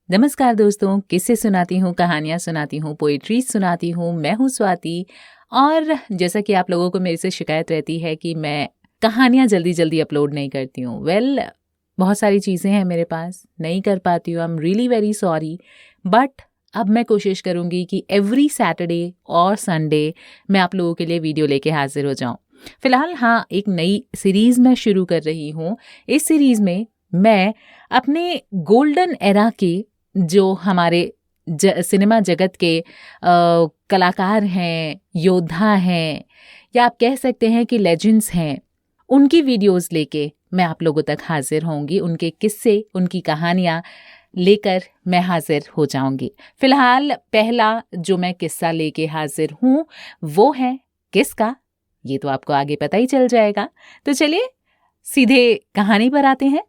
नमस्कार दोस्तों, किस्से सुनाती हूँ, कहानियाँ सुनाती हूँ, पोएट्री सुनाती हूँ। मैं हूँ स्वाति। और जैसा कि आप लोगों को मेरे से शिकायत रहती है कि मैं कहानियाँ जल्दी जल्दी अपलोड नहीं करती हूँ। बहुत सारी चीज़ें हैं मेरे पास, नहीं कर पाती हूँ। I am really very sorry. But अब मैं कोशिश करूँगी कि एवरी सैटरडे और संडे मैं आप लोगों के लिए वीडियो लेके हाजिर हो जाऊँ। फिलहाल हाँ, एक नई सीरीज़ मैं शुरू कर रही हूँ। इस सीरीज़ में मैं अपने गोल्डन एरा के जो हमारे सिनेमा जगत के कलाकार हैं, योद्धा हैं, या आप कह सकते हैं कि लेजेंड्स हैं, उनकी वीडियोस लेके मैं आप लोगों तक हाजिर होंगी। उनके किस्से, उनकी कहानियाँ लेकर मैं हाजिर हो जाऊंगी। फिलहाल पहला जो मैं किस्सा लेके हाजिर हूँ वो है किसका, ये तो आपको आगे पता ही चल जाएगा। तो चलिए सीधे कहानी पर आते हैं।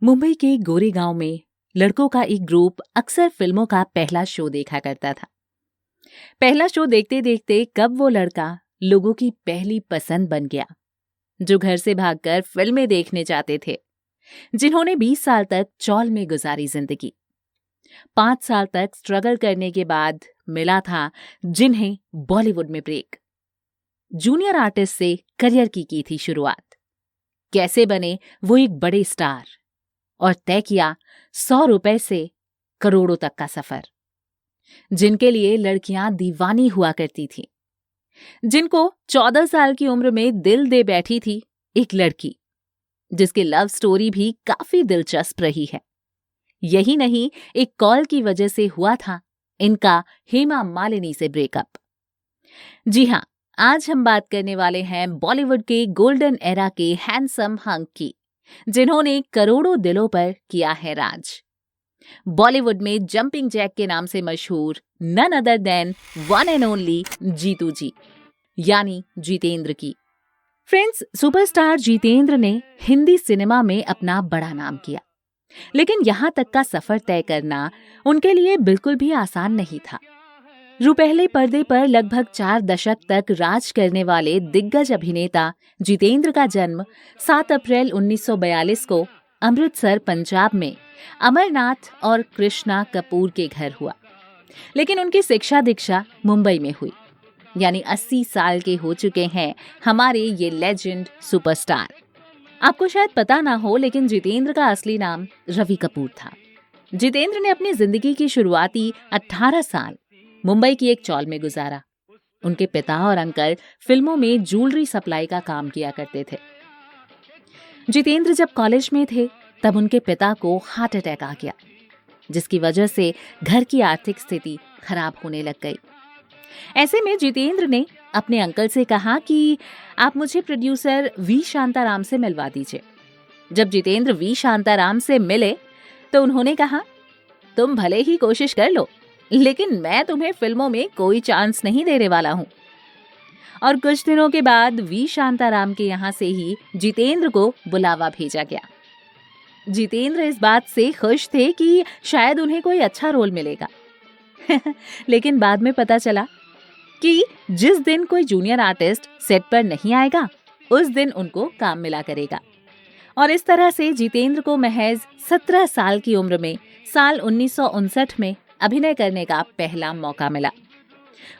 मुंबई के गोरेगांव में लड़कों का एक ग्रुप अक्सर फिल्मों का पहला शो देखा करता था। पहला शो देखते देखते कब वो लड़का लोगों की पहली पसंद बन गया, जो घर से भागकर फिल्में देखने जाते थे, जिन्होंने 20 साल तक चौल में गुजारी जिंदगी। 5 साल तक स्ट्रगल करने के बाद मिला था जिन्हें बॉलीवुड में ब्रेक। जूनियर आर्टिस्ट से करियर की थी शुरुआत। कैसे बने वो एक बड़े स्टार और तय किया 100 रुपए से करोड़ों तक का सफर। जिनके लिए लड़कियां दीवानी हुआ करती थी, जिनको 14 साल की उम्र में दिल दे बैठी थी एक लड़की, जिसकी लव स्टोरी भी काफी दिलचस्प रही है। यही नहीं, एक कॉल की वजह से हुआ था इनका हेमा मालिनी से ब्रेकअप। जी हाँ, आज हम बात करने वाले हैं बॉलीवुड के गोल्डन एरा के हैंडसम हंक की, जिन्होंने करोड़ों दिलों पर किया है राज। बॉलीवुड में जंपिंग जैक के नाम से मशहूर none other than one and only Jeetu ji, यानी जितेंद्र की। फ्रेंड्स, सुपरस्टार जितेंद्र ने हिंदी सिनेमा में अपना बड़ा नाम किया, लेकिन यहां तक का सफर तय करना उनके लिए बिल्कुल भी आसान नहीं था। रुपहले पर्दे पर लगभग 4 दशक तक राज करने वाले दिग्गज अभिनेता जितेंद्र का जन्म 7 अप्रैल 1942 को अमृतसर, पंजाब में अमरनाथ और कृष्णा कपूर के घर हुआ। लेकिन उनकी शिक्षा दीक्षा मुंबई में हुई। यानी 80 साल के हो चुके हैं हमारे ये लेजेंड सुपरस्टार। आपको शायद पता ना हो, लेकिन जितेंद्र का असली नाम रवि कपूर था। जितेंद्र ने अपनी जिंदगी की शुरुआती 18 साल मुंबई की एक चॉल में गुजारा। उनके पिता और अंकल फिल्मों में ज्वेलरी सप्लाई का काम किया करते थे। जितेंद्र जब कॉलेज में थे तब उनके पिता को हार्ट अटैक आ गया, जिसकी वजह से घर की आर्थिक स्थिति खराब होने लग गई। ऐसे में जितेंद्र ने अपने अंकल से कहा कि आप मुझे प्रोड्यूसर वी शांताराम से मिलवा दीजिए। जब जितेंद्र वी शांताराम से मिले तो उन्होंने कहा, तुम भले ही कोशिश कर लो, लेकिन मैं तुम्हें फिल्मों में कोई चांस नहीं देने वाला हूं। और कुछ दिनों के बाद वी शांताराम के यहां से ही जितेंद्र को बुलावा भेजा गया। जितेंद्र इस बात से खुश थे कि शायद उन्हें कोई अच्छा रोल मिलेगा। लेकिन बाद में पता चला कि जिस दिन कोई जूनियर आर्टिस्ट सेट पर नहीं आएगा, उस दिन उनको काम मिला करेगा। और इस तरह से जितेंद्र को महज 17 साल की उम्र में साल 1959 में अभिनय करने का पहला मौका मिला।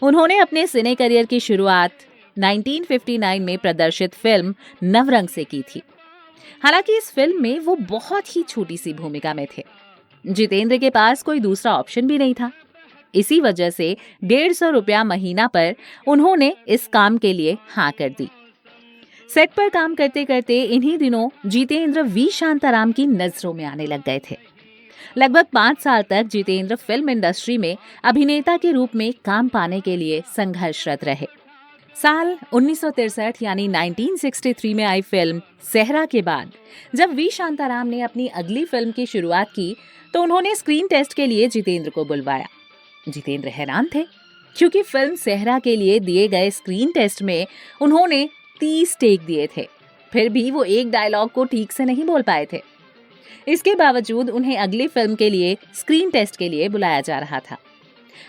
उन्होंने अपने सिने करियर की शुरुआत 1959 में प्रदर्शित फिल्म नवरंग से की थी। हालांकि इस फिल्म में वो बहुत ही छोटी सी भूमिका में थे। जितेंद्र के पास कोई दूसरा ऑप्शन भी नहीं था। इसी वजह से 150 रुपया महीना पर उन्होंने इस काम के लिए हाँ कर दी। सेट पर काम करते करते इन्हीं दिनों जितेंद्र वी शांताराम की नजरों में आने लग गए थे। लगभग 5 साल तक जितेंद्र फिल्म इंडस्ट्री में अभिनेता के रूप में काम पाने के लिए संघर्षरत रहे। साल 1963 यानी 1963 में आई फिल्म सेहरा के बाद जब वी शांताराम ने अपनी अगली फिल्म की शुरुआत की तो उन्होंने स्क्रीन टेस्ट के लिए जितेंद्र को बुलवाया। जितेंद्र हैरान थे, क्योंकि फिल्म सेहरा के लिए दिए गए स्क्रीन टेस्ट में उन्होंने 30 टेक दिए थे, फिर भी वो एक डायलॉग को ठीक से नहीं बोल पाए थे। इसके बावजूद उन्हें अगली फिल्म के लिए स्क्रीन टेस्ट के लिए बुलाया जा रहा था।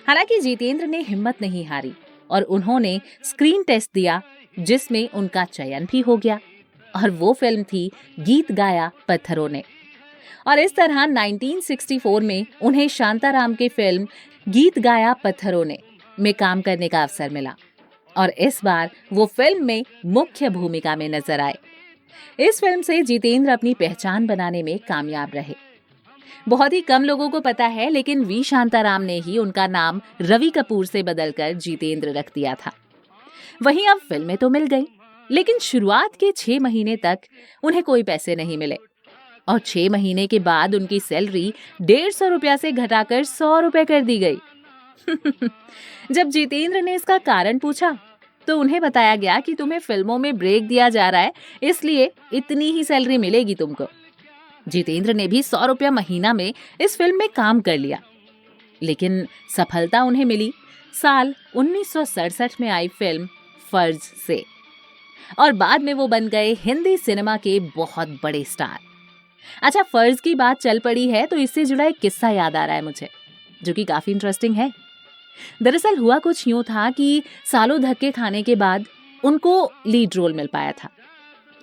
हालांकि जितेंद्र ने हिम्मत नहीं हारी और उन्होंने स्क्रीन टेस्ट दिया, जिसमें उनका चयन भी हो गया और वो फिल्म थी गीत गाया पत्थरों ने। और इस तरह 1964 में उन्हें शांताराम की फिल्म गीत गाया पत्थरों ने में काम करने का अवसर मिला और इस बार वो फिल्म में मुख्य भूमिका में नजर आए। इस फिल्म से जितेंद्र अपनी पहचान बनाने में कामयाब रहे। बहुत ही कम लोगों को पता है, लेकिन वी शांताराम ने ही उनका नाम रवि कपूर से बदलकर जितेंद्र रख दिया था। वहीं अब फिल्में तो मिल गई, लेकिन शुरुआत के 6 महीने तक उन्हें कोई पैसे नहीं मिले और 6 महीने के बाद उनकी सैलरी 150 रुपया से घटाकर 100 रुपए कर दी गई। जब जितेंद्र ने इसका कारण पूछा तो उन्हें बताया गया कि तुम्हें फिल्मों में ब्रेक दिया जा रहा है, इसलिए इतनी ही सैलरी मिलेगी तुमको। जितेंद्र ने भी 100 रुपया महीना में इस फिल्म में काम कर लिया, लेकिन सफलता उन्हें मिली साल 1967 में आई फिल्म फर्ज से और बाद में वो बन गए हिंदी सिनेमा के बहुत बड़े स्टार। अच्छा, फर्ज की बात चल पड़ी है तो इससे जुड़ा एक किस्सा याद आ रहा है मुझे, जो कि काफी इंटरेस्टिंग है। दरअसल हुआ कुछ यूं था कि सालों धक्के खाने के बाद उनको लीड रोल मिल पाया था।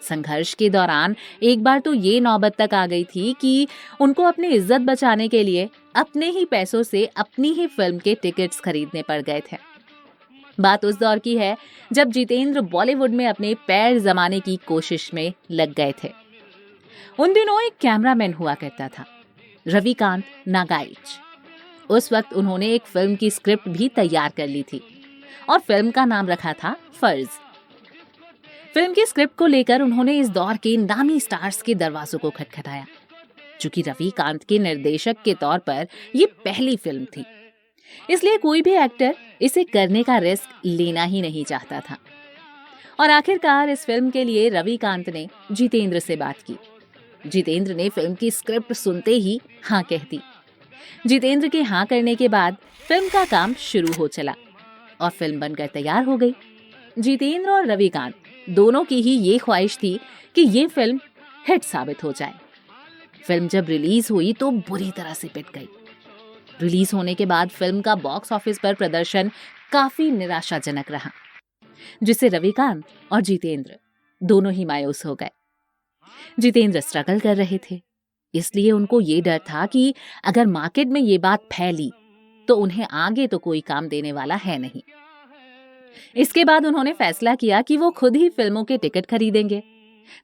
संघर्ष के दौरान एक बार तो ये नौबत तक आ गई थी कि उनको अपनी इज्जत बचाने के लिए अपने ही पैसों से अपनी ही फिल्म के टिकट्स खरीदने पड़ गए थे। बात उस दौर की है जब जितेंद्र बॉलीवुड में अपने पैर जमाने की कोशिश में लग गए थे। उन दिनों एक कैमरामैन हुआ करता था, रविकांत नागाइच। उस वक्त उन्होंने एक फिल्म की स्क्रिप्ट भी तैयार कर ली थी और फिल्म का नाम रखा था फर्ज। फिल्म की स्क्रिप्ट को लेकर उन्होंने इस दौर के नामी स्टार्स के दरवाजों को खटखटाया। चूंकि रविकांत के निर्देशक के तौर पर यह पहली फिल्म थी, इसलिए कोई भी एक्टर इसे करने का रिस्क लेना ही नहीं चाहता था। और आखिरकार इस फिल्म के लिए रविकांत ने जितेंद्र से बात की। जितेंद्र ने फिल्म की स्क्रिप्ट सुनते ही हाँ कह दी। जितेंद्र के हाँ करने के बाद फिल्म का काम शुरू हो चला और फिल्म बनकर तैयार हो गई। जितेंद्र और रविकांत दोनों की ही ये ख्वाहिश थी कि ये फिल्म हिट साबित हो जाए। फिल्म जब रिलीज हुई तो बुरी तरह से पिट गई। रिलीज होने के बाद फिल्म का बॉक्स ऑफिस पर प्रदर्शन काफी निराशाजनक रहा, जिससे रविकांत और जितेंद्र दोनों ही मायूस हो गए। जितेंद्र स्ट्रगल कर रहे थे, इसलिए उनको ये डर था कि अगर मार्केट में ये बात फैली तो उन्हें आगे तो कोई काम देने वाला है नहीं। इसके बाद उन्होंने फैसला किया कि वो खुद ही फिल्मों के टिकट खरीदेंगे,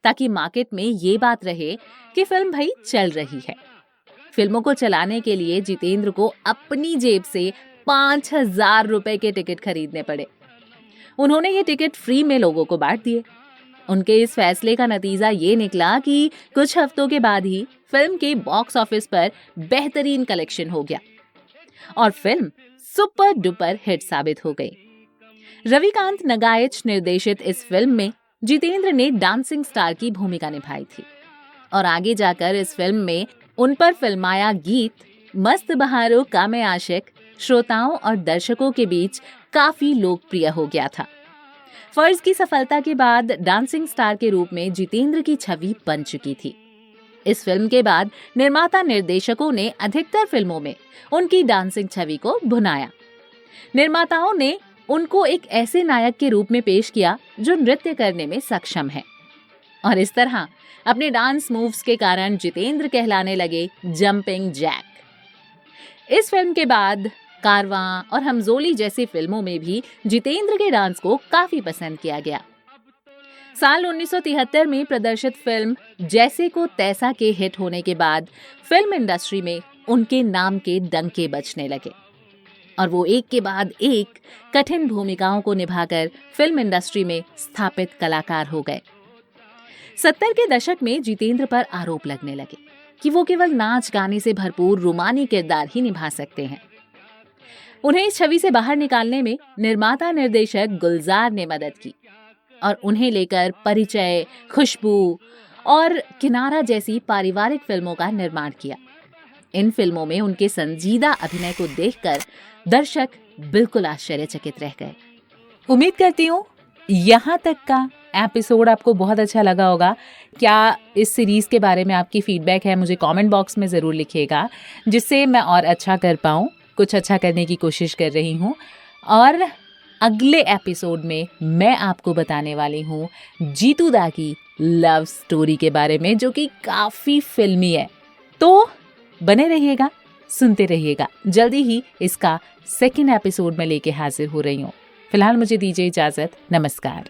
ताकि मार्केट में ये बात रहे कि फिल्म भाई चल रही है। फिल्मों को चलाने के लिए जितेंद्र को अपनी जेब से 5000 रुपए के टिकट खरीदने पड़े। उन्होंने ये टिकट फ्री में लोगों को बांट दिए। उनके इस फैसले का नतीजा ये निकला कि कुछ हफ्तों के बाद ही फिल्म के बॉक्स ऑफिस पर बेहतरीन कलेक्शन हो गया और फिल्म सुपर डुपर हिट साबित हो गई। रविकांत नगाइच निर्देशित इस फिल्म में जितेंद्र ने डांसिंग स्टार की भूमिका निभाई थी और आगे जाकर इस फिल्म में उन पर फिल्माया गीत मस्त बहारों का मैं आशिक श्रोताओं और दर्शकों के बीच काफी लोकप्रिय हो गया था। फर्ज की सफलता के बाद डांसिंग स्टार के रूप में जितेंद्र की छवि बन चुकी थी। इस फिल्म के बाद निर्माता निर्देशकों ने अधिकतर फिल्मों में उनकी डांसिंग छवि को भुनाया। निर्माताओं ने उनको एक ऐसे नायक के रूप में पेश किया जो नृत्य करने में सक्षम है और इस तरह अपने डांस मूव्स के कारण जितेंद्र कहलाने लगे जंपिंग जैक। इस फिल्म के बाद कारवां और हमजोली जैसी फिल्मों में भी जितेंद्र के डांस को काफी पसंद किया गया। साल 1973 में प्रदर्शित फिल्म जैसे को तैसा के हिट होने के बाद फिल्म इंडस्ट्री में उनके नाम के डंके बजने लगे और वो एक के बाद एक कठिन भूमिकाओं को निभाकर फिल्म इंडस्ट्री में स्थापित कलाकार हो गए। 70 के दशक में जितेंद्र पर आरोप लगने लगे कि वो केवल नाच गाने से भरपूर रूमानी किरदार ही निभा सकते हैं। उन्हें इस छवि से बाहर निकालने में निर्माता निर्देशक गुलजार ने मदद की और उन्हें लेकर परिचय, खुशबू और किनारा जैसी पारिवारिक फिल्मों का निर्माण किया। इन फिल्मों में उनके संजीदा अभिनय को देखकर दर्शक बिल्कुल आश्चर्यचकित रह गए। उम्मीद करती हूँ यहाँ तक का एपिसोड आपको बहुत अच्छा लगा होगा। क्या इस सीरीज़ के बारे में आपकी फीडबैक है, मुझे कमेंट बॉक्स में ज़रूर लिखिएगा, जिससे मैं और अच्छा कर पाऊँ। कुछ अच्छा करने की कोशिश कर रही हूँ और अगले एपिसोड में मैं आपको बताने वाली हूँ जीतू दा की लव स्टोरी के बारे में, जो कि काफी फिल्मी है। तो बने रहिएगा, सुनते रहिएगा। जल्दी ही इसका सेकंड एपिसोड में लेके हाजिर हो रही हूँ। फिलहाल मुझे दीजिए इजाजत। नमस्कार।